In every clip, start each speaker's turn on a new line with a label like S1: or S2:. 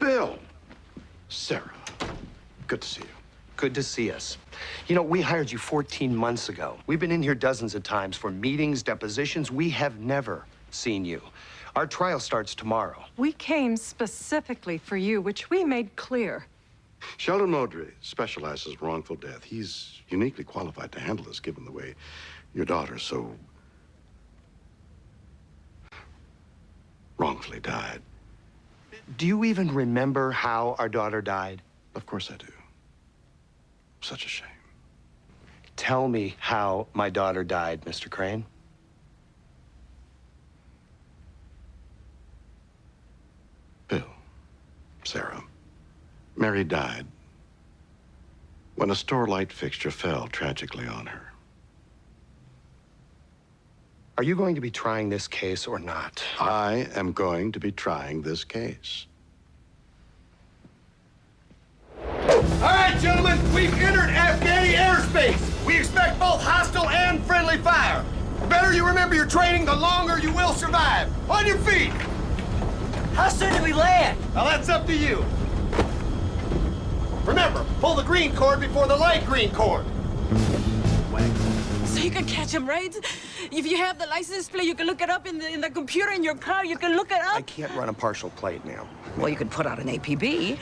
S1: Bill! Sarah, good to see you.
S2: Good to see us. You know, we hired you 14 months ago. We've been in here dozens of times for meetings, depositions. We have never seen you. Our trial starts tomorrow.
S3: We came specifically for you, which we made clear.
S1: Sheldon Modry specializes in wrongful death. He's uniquely qualified to handle this, given the way your daughter so wrongfully died.
S2: Do you even remember how our daughter died?
S1: Of course I do. Such a shame.
S2: Tell me how my daughter died, Mr. Crane.
S1: Bill, Sarah, Mary died when a store light fixture fell tragically on her.
S2: Are you going to be trying this case or not?
S1: I am going to be trying this case.
S4: All right, gentlemen, we've entered Afghani airspace. We expect both hostile and friendly fire. The better you remember your training, the longer you will survive. On your feet.
S5: How soon do we land?
S4: Now, that's up to you. Remember, pull the green cord before the light green cord.
S6: So you can catch them, right? If you have the license plate, you can look it up in the computer in your car. You can look it up.
S2: I can't run a partial plate now.
S5: Well, you could put out an APB.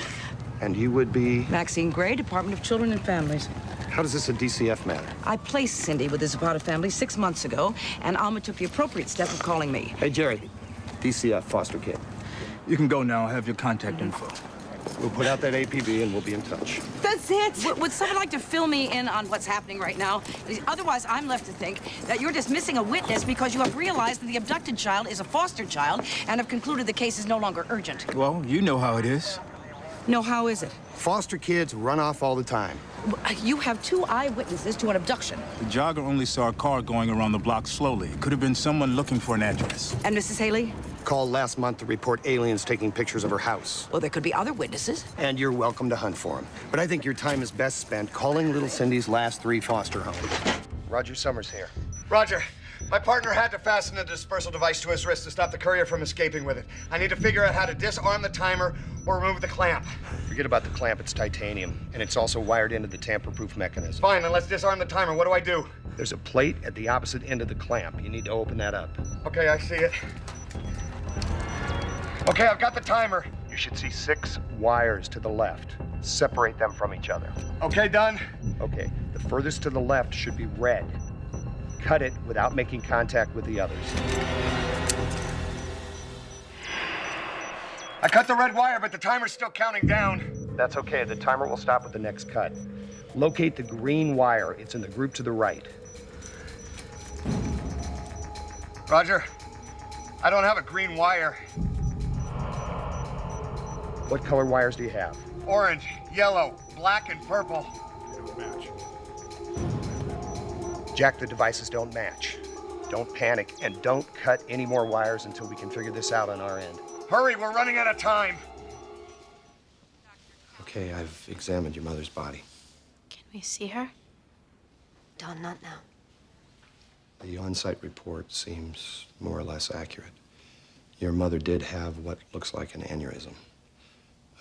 S2: And you would be?
S5: Maxine Gray, Department of Children and Families.
S2: How does this a DCF matter?
S5: I placed Cindy with the Zapata family 6 months ago, and Alma took the appropriate step of calling me.
S2: Hey, Jerry. DCF, foster kid.
S7: You can go now. I have your contact info.
S2: We'll put out that APB and we'll be in touch.
S6: That's it.
S5: Would someone like to fill me in on what's happening right now? Otherwise, I'm left to think that you're dismissing a witness because you have realized that the abducted child is a foster child and have concluded the case is no longer urgent.
S7: Well, you know how it is.
S5: No, how is it?
S2: Foster kids run off all the time.
S5: You have 2 eyewitnesses to an abduction.
S7: The jogger only saw a car going around the block slowly. It could have been someone looking for an address.
S5: And Mrs. Haley?
S2: Called last month to report aliens taking pictures of her house.
S5: Well, there could be other witnesses.
S2: And you're welcome to hunt for them. But I think your time is best spent calling little Cindy's last 3 foster homes. Roger Summers here.
S4: Roger. My partner had to fasten a dispersal device to his wrist to stop the courier from escaping with it. I need to figure out how to disarm the timer or remove the clamp.
S2: Forget about the clamp, it's titanium. And it's also wired into the tamper-proof mechanism.
S4: Fine, then let's disarm the timer. What do I do?
S2: There's a plate at the opposite end of the clamp. You need to open that up.
S4: Okay, I see it. Okay, I've got the timer.
S2: You should see 6 wires to the left. Separate them from each other.
S4: Okay, done.
S2: Okay, the furthest to the left should be red. Cut it without making contact with the others.
S4: I cut the red wire, but the timer's still counting down.
S2: That's okay. The timer will stop with the next cut. Locate the green wire. It's in the group to the right.
S4: Roger. I don't have a green wire.
S2: What color wires do you have?
S4: Orange, yellow, black, and purple.
S1: They don't match.
S2: Jack, the devices don't match. Don't panic, and don't cut any more wires until we can figure this out on our end.
S4: Hurry, we're running out of time.
S2: Okay, I've examined your mother's body.
S8: Can we see her? Dawn, not now.
S2: The on-site report seems more or less accurate. Your mother did have what looks like an aneurysm.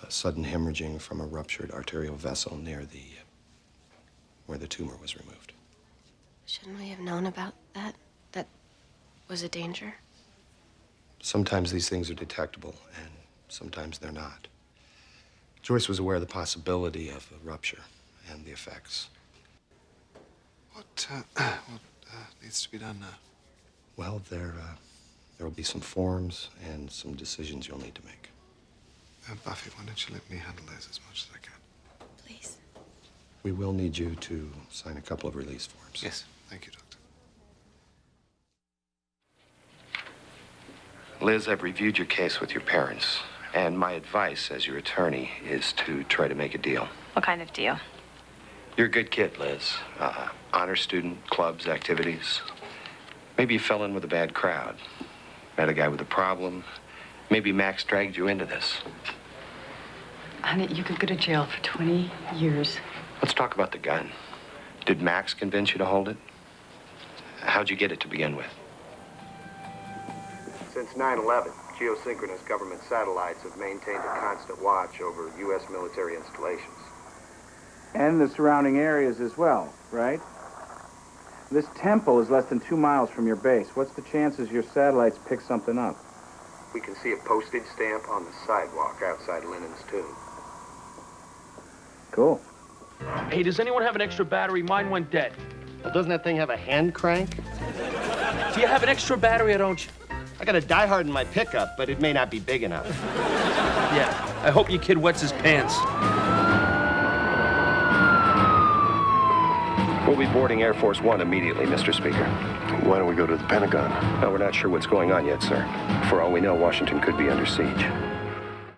S2: A sudden hemorrhaging from a ruptured arterial vessel near where the tumor was removed.
S8: Shouldn't we have known about that? That was a danger?
S2: Sometimes these things are detectable, and sometimes they're not. Joyce was aware of the possibility of a rupture and the effects.
S1: What needs to be done now?
S2: Well, there will be some forms and some decisions you'll need to make.
S1: Buffy, why don't you let me handle this as much as I can?
S8: Please.
S2: We will need you to sign a couple of release forms.
S1: Yes, thank you, Doctor.
S2: Liz, I've reviewed your case with your parents, and my advice as your attorney is to try to make a deal.
S8: What kind of deal?
S2: You're a good kid, Liz. Honor student, clubs, activities. Maybe you fell in with a bad crowd. Met a guy with a problem. Maybe Max dragged you into this.
S3: Honey, you could go to jail for 20 years.
S2: Let's talk about the gun. Did Max convince you to hold it? How'd you get it to begin with? Since 9/11,
S9: geosynchronous government satellites have maintained a constant watch over U.S. military installations.
S10: And the surrounding areas as well, right? This temple is less than 2 miles from your base. What's the chances your satellites pick something up?
S9: We can see a postage stamp on the sidewalk outside Lennon's tomb.
S10: Cool.
S11: Hey, does anyone have an extra battery? Mine went dead.
S12: Well, doesn't that thing have a hand crank?
S11: Do you have an extra battery or don't you?
S12: I got a diehard in my pickup, but it may not be big enough.
S11: Yeah, I hope your kid wets his pants.
S2: We'll be boarding Air Force One immediately, Mr. Speaker.
S1: Why don't we go to the Pentagon?
S2: No, we're not sure what's going on yet, sir. For all we know, Washington could be under siege.